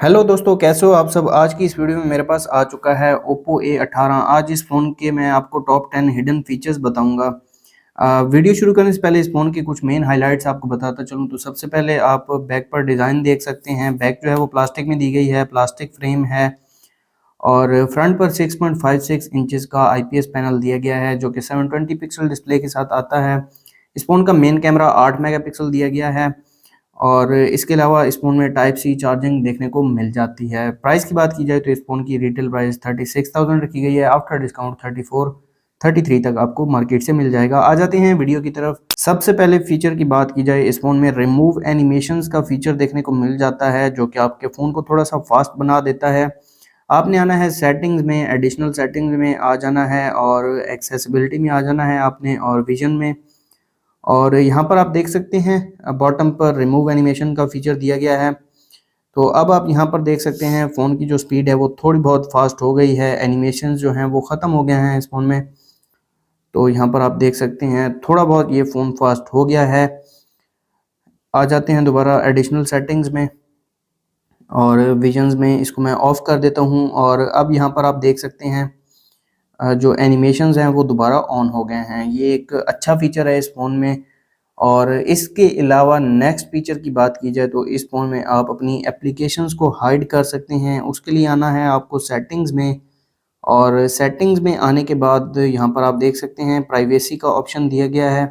Hello दोस्तों, कैसे हो आप सब। आज की इस वीडियो में मेरे पास आ चुका है Oppo A18। आज इस फ़ोन के मैं आपको टॉप 10 हिडन फीचर्स बताऊंगा। वीडियो शुरू करने से पहले इस फ़ोन की कुछ मेन हाइलाइट्स आपको बताता चलूं तो सबसे पहले आप बैक पर डिज़ाइन देख सकते हैं। बैक जो है वो प्लास्टिक में दी गई है, प्लास्टिक फ्रेम है और फ्रंट पर 6.56 इंचेस का IPS पैनल दिया गया है जो कि 720 पिक्सल डिस्प्ले के साथ आता है। इस फ़ोन का मेन कैमरा 8 मेगापिक्सल दिया गया है और इसके अलावा इस फ़ोन में टाइप सी चार्जिंग देखने को मिल जाती है। प्राइस की बात की जाए तो इस फ़ोन की रिटेल प्राइस 36,000 रखी गई है। आफ्टर डिस्काउंट 34-33 तक आपको मार्केट से मिल जाएगा। आ जाते हैं वीडियो की तरफ। सबसे पहले फीचर की बात की जाए, इस फ़ोन में रिमूव एनिमेशंस का फीचर देखने को मिल जाता है जो कि आपके फ़ोन को थोड़ा सा फास्ट बना देता है। आपने आना है सेटिंग्स में, एडिशनल सेटिंग्स में आ जाना है और एक्सेसिबिलिटी में आ जाना है आपने और विजन में। और यहाँ पर आप देख सकते हैं बॉटम पर रिमूव एनिमेशन का फीचर दिया गया है। तो अब आप यहाँ पर देख सकते हैं फ़ोन की जो स्पीड है वो थोड़ी बहुत फास्ट हो गई है, एनिमेशन जो हैं वो ख़त्म हो गए हैं इस फ़ोन में। तो यहाँ पर आप देख सकते हैं थोड़ा बहुत ये फ़ोन फास्ट हो गया है। आ जाते हैं दोबारा एडिशनल सेटिंग्स में और विजन्स में, इसको मैं ऑफ़ कर देता हूँ और अब यहाँ पर आप देख सकते हैं जो एनिमेशंस हैं वो दोबारा ऑन हो गए हैं। ये एक अच्छा फीचर है इस फ़ोन में। और इसके अलावा नेक्स्ट फीचर की बात की जाए तो इस फ़ोन में आप अपनी एप्लीकेशंस को हाइड कर सकते हैं। उसके लिए आना है आपको सेटिंग्स में और सेटिंग्स में आने के बाद यहाँ पर आप देख सकते हैं प्राइवेसी का ऑप्शन दिया गया है।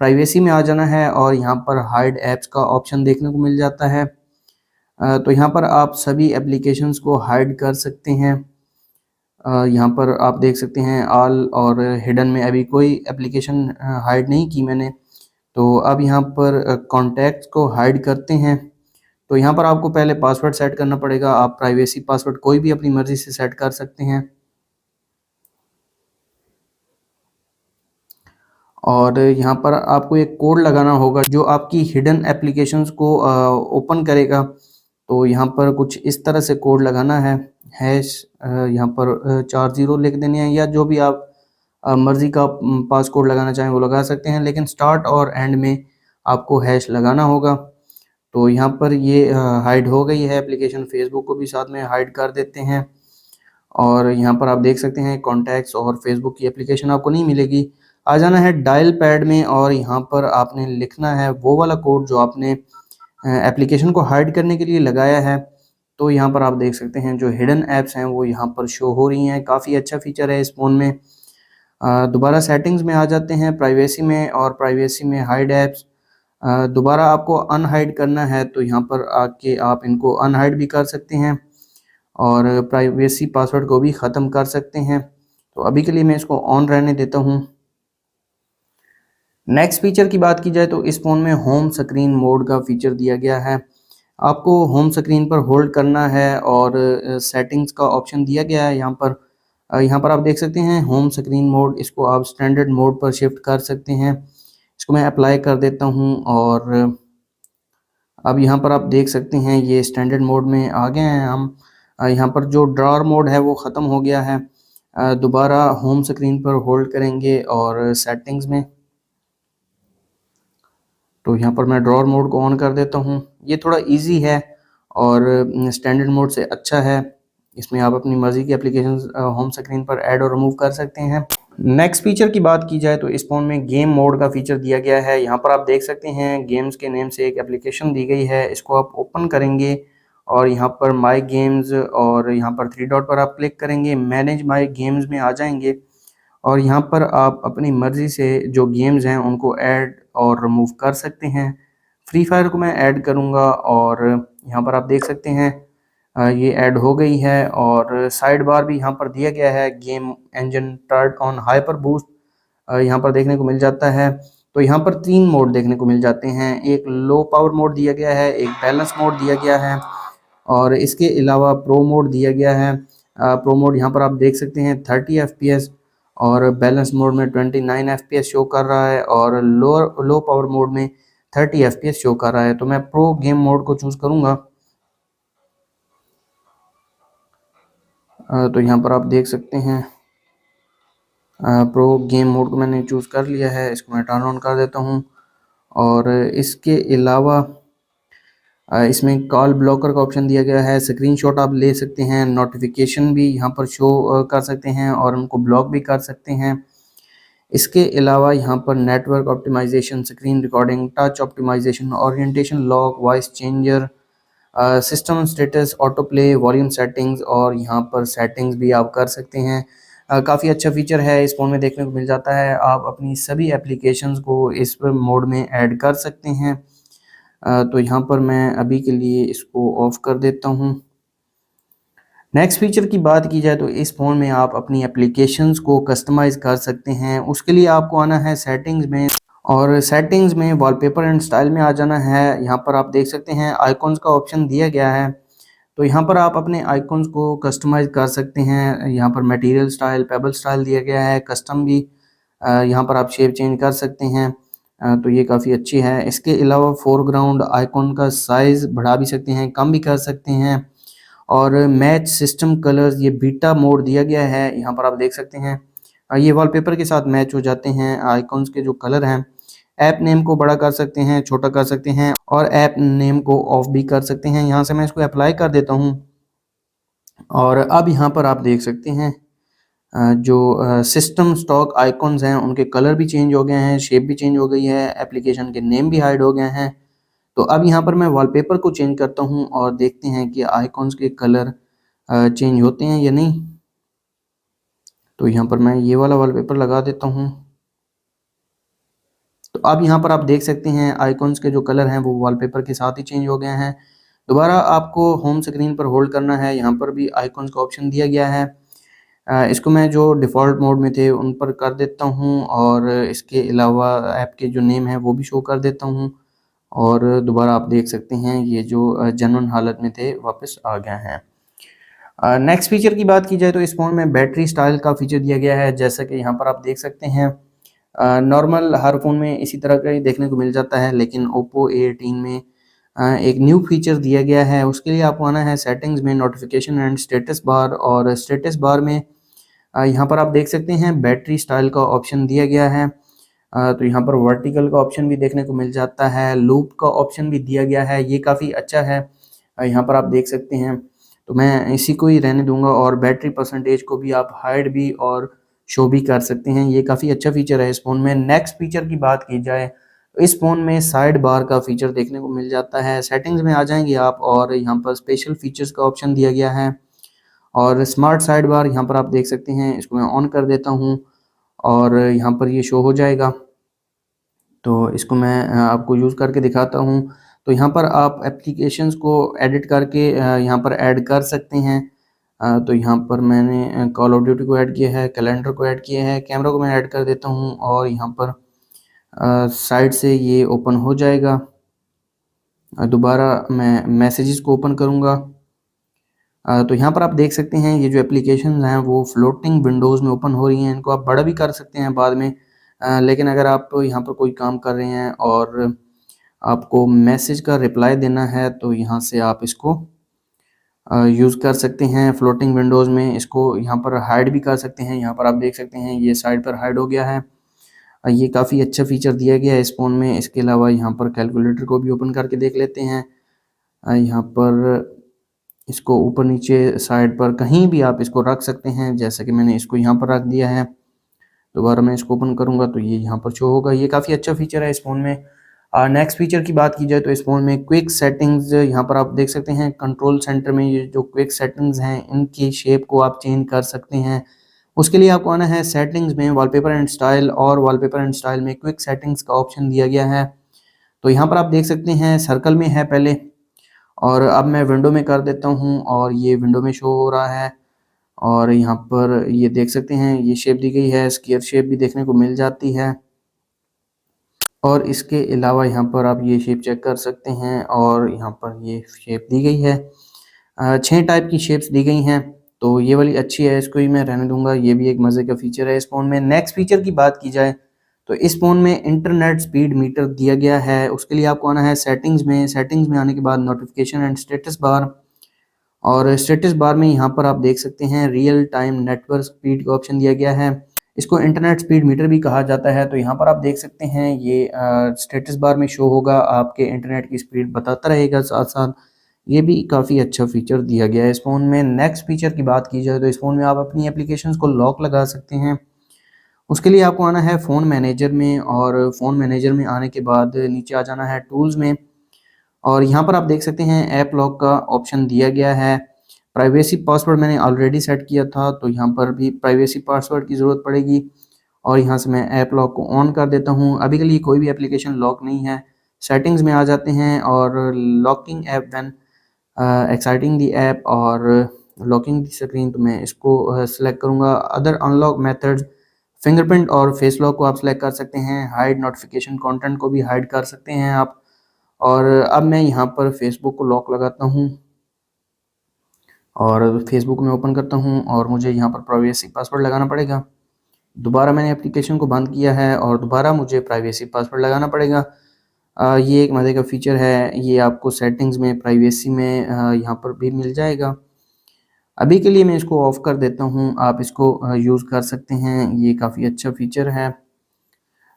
प्राइवेसी में आ जाना है और यहाँ पर हाइड ऐप्स का ऑप्शन देखने को मिल जाता है। तो यहाँ पर आप सभी एप्लीकेशंस को हाइड कर सकते हैं। यहाँ पर आप देख सकते हैं ऑल और हिडन में अभी कोई एप्लीकेशन हाइड नहीं की मैंने। तो अब यहाँ पर कॉन्टैक्ट्स को हाइड करते हैं। तो यहाँ पर आपको पहले पासवर्ड सेट करना पड़ेगा। आप प्राइवेसी पासवर्ड कोई भी अपनी मर्ज़ी से सेट कर सकते हैं और यहाँ पर आपको एक कोड लगाना होगा जो आपकी हिडन एप्लीकेशंस को ओपन करेगा। तो यहाँ पर कुछ इस तरह से कोड लगाना है, हैश यहाँ पर 4 ज़ीरो लिख देने हैं या जो भी आप मर्ज़ी का पासकोड लगाना चाहें वो लगा सकते हैं, लेकिन स्टार्ट और एंड में आपको हैश लगाना होगा। तो यहाँ पर ये हाइड हो गई है एप्लीकेशन। फेसबुक को भी साथ में हाइड कर देते हैं और यहाँ पर आप देख सकते हैं कॉन्टैक्ट्स और फेसबुक की एप्लीकेशन आपको नहीं मिलेगी। आ जाना है डायल पैड में और यहाँ पर आपने लिखना है वो वाला कोड जो आपने एप्लीकेशन को हाइड करने के लिए लगाया है। तो यहाँ पर आप देख सकते हैं जो हिडन ऐप्स हैं वो यहाँ पर शो हो रही हैं। काफ़ी अच्छा फीचर है इस फ़ोन में। दोबारा सेटिंग्स में आ जाते हैं, प्राइवेसी में, और प्राइवेसी में हाइड ऐप्स। दोबारा आपको अनहाइड करना है तो यहाँ पर आके आप इनको अनहाइड भी कर सकते हैं और प्राइवेसी पासवर्ड को भी ख़त्म कर सकते हैं। तो अभी के लिए मैं इसको ऑन रहने देता हूँ। नेक्स्ट फीचर की बात की जाए तो इस फ़ोन में होम स्क्रीन मोड का फीचर दिया गया है। आपको होम स्क्रीन पर होल्ड करना है और सेटिंग्स का ऑप्शन दिया गया है यहाँ पर। यहाँ पर आप देख सकते हैं होम स्क्रीन मोड, इसको आप स्टैंडर्ड मोड पर शिफ्ट कर सकते हैं। इसको मैं अप्लाई कर देता हूँ और अब यहाँ पर आप देख सकते हैं ये स्टैंडर्ड मोड में आ गए हैं हम। यहाँ पर जो ड्रॉअर मोड है वो ख़त्म हो गया है। दोबारा होम स्क्रीन पर होल्ड करेंगे और सेटिंग्स में, तो यहाँ पर मैं ड्रॉअर मोड को ऑन कर देता हूँ। ये थोड़ा इजी है और स्टैंडर्ड मोड से अच्छा है। इसमें आप अपनी मर्ज़ी की एप्लीकेशंस होम स्क्रीन पर ऐड और रिमूव कर सकते हैं। नेक्स्ट फीचर की बात की जाए तो इस फ़ोन में गेम मोड का फीचर दिया गया है। यहाँ पर आप देख सकते हैं गेम्स के नेम से एक एप्लीकेशन दी गई है। इसको आप ओपन करेंगे और यहाँ पर माई गेम्स और यहाँ पर थ्री डॉट पर आप क्लिक करेंगे, मैनेज माई गेम्स में आ जाएंगे और यहाँ पर आप अपनी मर्ज़ी से जो गेम्स हैं उनको ऐड और रिमूव कर सकते हैं। फ्री फायर को मैं ऐड करूँगा और यहाँ पर आप देख सकते हैं ये ऐड हो गई है और साइड बार भी यहाँ पर दिया गया है। Game engine turn on hyper boost यहाँ पर देखने को मिल जाता है। तो यहाँ पर 3 मोड देखने को मिल जाते हैं। एक लो पावर मोड दिया गया है, एक बैलेंस मोड दिया गया है और इसके अलावा प्रो मोड दिया गया है। प्रो मोड यहाँ पर आप देख सकते हैं 30 FPS और बैलेंस मोड में 29 FPS शो कर रहा है और लो पावर मोड में 30 FPS शो कर रहा है। तो मैं प्रो गेम मोड को चूज़ करूँगा। तो यहाँ पर आप देख सकते हैं प्रो गेम मोड को मैंने चूज़ कर लिया है। इसको मैं टर्न ऑन कर देता हूँ और इसके अलावा इसमें कॉल ब्लॉकर का ऑप्शन दिया गया है, स्क्रीनशॉट आप ले सकते हैं, नोटिफिकेशन भी यहाँ पर शो कर सकते हैं और उनको ब्लॉक भी कर सकते हैं। इसके अलावा यहाँ पर network optimisation, screen recording, touch optimisation, orientation lock, voice changer, system status, auto play, volume settings और यहाँ पर सेटिंग्स भी आप कर सकते हैं। काफ़ी अच्छा फीचर है, इस फ़ोन में देखने को मिल जाता है। आप अपनी सभी एप्लीकेशंस को इस मोड में ऐड कर सकते हैं। तो यहाँ पर मैं अभी के लिए इसको ऑफ कर देता हूँ। नेक्स्ट फीचर की बात की जाए तो इस फ़ोन में आप अपनी एप्लीकेशंस को कस्टमाइज़ कर सकते हैं। उसके लिए आपको आना है सेटिंग्स में और सेटिंग्स में वॉलपेपर एंड स्टाइल में आ जाना है। यहाँ पर आप देख सकते हैं आइकॉन्स का ऑप्शन दिया गया है, तो यहाँ पर आप अपने आइकॉन्स को कस्टमाइज़ कर सकते हैं। यहाँ पर मटेरियल स्टाइल, पेबल स्टाइल दिया गया है, कस्टम भी यहाँ पर आप शेप चेंज कर सकते हैं। तो ये काफ़ी अच्छी है। इसके अलावा फोरग्राउंड आइकॉन का साइज़ बढ़ा भी सकते हैं, कम भी कर सकते हैं और मैच सिस्टम कलर्स ये बीटा मोड दिया गया है, यहाँ पर आप देख सकते हैं। ये वॉलपेपर के साथ मैच हो जाते हैं आइकॉन्स के जो कलर हैं। ऐप नेम को बड़ा कर सकते हैं, छोटा कर सकते हैं और ऐप नेम को ऑफ भी कर सकते हैं। यहाँ से मैं इसको अप्लाई कर देता हूँ और अब यहाँ पर आप देख सकते हैं जो सिस्टम स्टॉक आइकॉन्स हैं उनके कलर भी चेंज हो गए हैं, शेप भी चेंज हो गई है, एप्लीकेशन के नेम भी हाइड हो गए हैं। तो अब यहाँ पर मैं वॉलपेपर को चेंज करता हूँ और देखते हैं कि आइकॉन्स के कलर चेंज होते हैं या नहीं। तो यहाँ पर मैं ये वाला वॉलपेपर लगा देता हूँ। तो अब यहाँ पर आप देख सकते हैं आइकॉन्स के जो कलर हैं वो वॉलपेपर के साथ ही चेंज हो गए हैं। दोबारा आपको होम स्क्रीन पर होल्ड करना है, यहाँ पर भी आइकॉन्स का ऑप्शन दिया गया है। इसको मैं जो डिफ़ॉल्ट मोड में थे उन पर कर देता हूँ और इसके अलावा ऐप के जो नेम है वो भी शो कर देता हूँ और दोबारा आप देख सकते हैं ये जो जेन्युइन हालत में थे वापस आ गए हैं। नेक्स्ट फीचर की बात की जाए तो इस फ़ोन में बैटरी स्टाइल का फीचर दिया गया है, जैसा कि यहाँ पर आप देख सकते हैं। नॉर्मल हर फ़ोन में इसी तरह का ही देखने को मिल जाता है, लेकिन ओप्पो A18 में एक न्यू फीचर दिया गया है। उसके लिए आपको आना है सेटिंग्स में, नोटिफिकेशन एंड स्टेटस बार और स्टेटस बार में यहाँ पर आप देख सकते हैं बैटरी स्टाइल का ऑप्शन दिया गया है। तो यहाँ पर वर्टिकल का ऑप्शन भी देखने को मिल जाता है, लूप का ऑप्शन भी दिया गया है, ये काफ़ी अच्छा है। यहाँ पर आप देख सकते हैं, तो मैं इसी को ही रहने दूंगा और बैटरी परसेंटेज को भी आप हाइड भी और शो भी कर सकते हैं। ये काफ़ी अच्छा फीचर है इस फ़ोन में। नेक्स्ट फीचर की बात की जाए तो इस फ़ोन में साइड बार का फीचर देखने को मिल जाता है। सेटिंग्स में आ जाएंगे आप और यहाँ पर स्पेशल फीचर्स का ऑप्शन दिया गया है और स्मार्ट साइड बार यहाँ पर आप देख सकते हैं। इसको मैं ऑन कर देता हूँ और यहाँ पर ये शो हो जाएगा। तो इसको मैं आपको यूज़ करके दिखाता हूँ। तो यहाँ पर आप एप्लीकेशंस को एडिट करके यहाँ पर ऐड कर सकते हैं। तो यहाँ पर मैंने कॉल ऑफ ड्यूटी को ऐड किया है, कैलेंडर को ऐड किया है, कैमरा को मैं ऐड कर देता हूँ और यहाँ पर साइड से ये ओपन हो जाएगा। दोबारा मैं मैसेजेस को ओपन करूँगा। तो यहाँ पर आप देख सकते हैं ये जो एप्लीकेशंस हैं वो फ्लोटिंग विंडोज़ में ओपन हो रही हैं। इनको आप बड़ा भी कर सकते हैं बाद में, लेकिन अगर आप यहाँ पर कोई काम कर रहे हैं और आपको मैसेज का रिप्लाई देना है तो यहाँ से आप इसको यूज़ कर सकते हैं फ्लोटिंग विंडोज़ में। इसको यहाँ पर हाइड भी कर सकते हैं। यहाँ पर आप देख सकते हैं ये साइड पर हाइड हो गया है। ये काफ़ी अच्छा फीचर दिया गया है इस फ़ोन में। इसके अलावा यहाँ पर कैलकुलेटर को भी ओपन करके देख लेते हैं। यहाँ पर इसको ऊपर नीचे साइड पर कहीं भी आप इसको रख सकते हैं, जैसा कि मैंने इसको यहाँ पर रख दिया है। दोबारा मैं इसको ओपन करूँगा तो ये यहाँ पर शो होगा। ये काफ़ी अच्छा फीचर है इस फ़ोन में। नेक्स्ट फीचर की बात की जाए तो इस फ़ोन में क्विक सेटिंग्स यहाँ पर आप देख सकते हैं। कंट्रोल सेंटर में ये जो क्विक सेटिंग्स हैं इनकी शेप को आप चेंज कर सकते हैं। उसके लिए आपको आना है सेटिंग्स में, वॉलपेपर एंड स्टाइल और वॉलपेपर एंड स्टाइल में क्विक सेटिंग्स का ऑप्शन दिया गया है। तो यहाँ पर आप देख सकते हैं सर्कल में है पहले और अब मैं विंडो में कर देता हूँ और ये विंडो में शो हो रहा है। और यहाँ पर ये देख सकते हैं ये शेप दी गई है, स्क्वायर शेप भी देखने को मिल जाती है। और इसके अलावा यहाँ पर आप ये शेप चेक कर सकते हैं और यहाँ पर ये शेप दी गई है। 6 टाइप की शेप्स दी गई हैं, तो ये वाली अच्छी है, इसको ही मैं रहने दूंगा। ये भी एक मज़े का फीचर है इस फ़ोन में। नेक्स्ट फीचर की बात की जाए तो इस फ़ोन में इंटरनेट स्पीड मीटर दिया गया है। उसके लिए आपको आना है सेटिंग्स में। सेटिंग्स में आने के बाद नोटिफिकेशन एंड स्टेटस बार और स्टेटस बार में यहाँ पर आप देख सकते हैं रियल टाइम नेटवर्क स्पीड का ऑप्शन दिया गया है। इसको इंटरनेट स्पीड मीटर भी कहा जाता है। तो यहाँ पर आप देख सकते हैं ये स्टेटस बार में शो होगा, आपके इंटरनेट की स्पीड बताता रहेगा साथ साथ। ये भी काफ़ी अच्छा फीचर दिया गया है इस फ़ोन में। नेक्स्ट फीचर की बात की जाए तो इस फ़ोन में आप अपनी एप्लीकेशंस को लॉक लगा सकते हैं। उसके लिए आपको आना है फ़ोन मैनेजर में, और फ़ोन मैनेजर में आने के बाद नीचे आ जाना है टूल्स में, और यहाँ पर आप देख सकते हैं ऐप लॉक का ऑप्शन दिया गया है। प्राइवेसी पासवर्ड मैंने ऑलरेडी सेट किया था, तो यहाँ पर भी प्राइवेसी पासवर्ड की ज़रूरत पड़ेगी, और यहाँ से मैं ऐप लॉक को ऑन कर देता हूँ। अभी के लिए कोई भी एप्लीकेशन लॉक नहीं है। सेटिंग्स में आ जाते हैं और locking app when exciting the app और लॉकिंग दी स्क्रीन, तो मैं इसको सेलेक्ट करूँगा। अदर अनलॉक मेथड्स, फिंगरप्रिंट और फेस लॉक को आप सेलेक्ट कर सकते हैं। हाइड नोटिफिकेशन कंटेंट को भी हाइड कर सकते हैं आप। और अब मैं यहाँ पर फेसबुक को लॉक लगाता हूँ और फेसबुक में ओपन करता हूँ, और मुझे यहाँ पर प्राइवेसी पासवर्ड लगाना पड़ेगा। दोबारा मैंने एप्लीकेशन को बंद किया है और दोबारा मुझे प्राइवेसी पासवर्ड लगाना पड़ेगा। ये एक मज़े का फ़ीचर है, ये आपको सेटिंग्स में प्राइवेसी में यहाँ पर भी मिल जाएगा। अभी के लिए मैं इसको ऑफ़ कर देता हूँ, आप इसको यूज़ कर सकते हैं, ये काफ़ी अच्छा फ़ीचर है।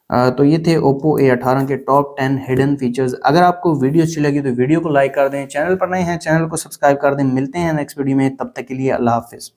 तो ये थे Oppo A18 के टॉप 10 हिडन फीचर्स। अगर आपको वीडियो अच्छी लगी तो वीडियो को लाइक कर दें, चैनल पर नए हैं चैनल को सब्सक्राइब कर दें। मिलते हैं नेक्स्ट वीडियो में, तब तक के लिए अल्लाह हाफ़िज़।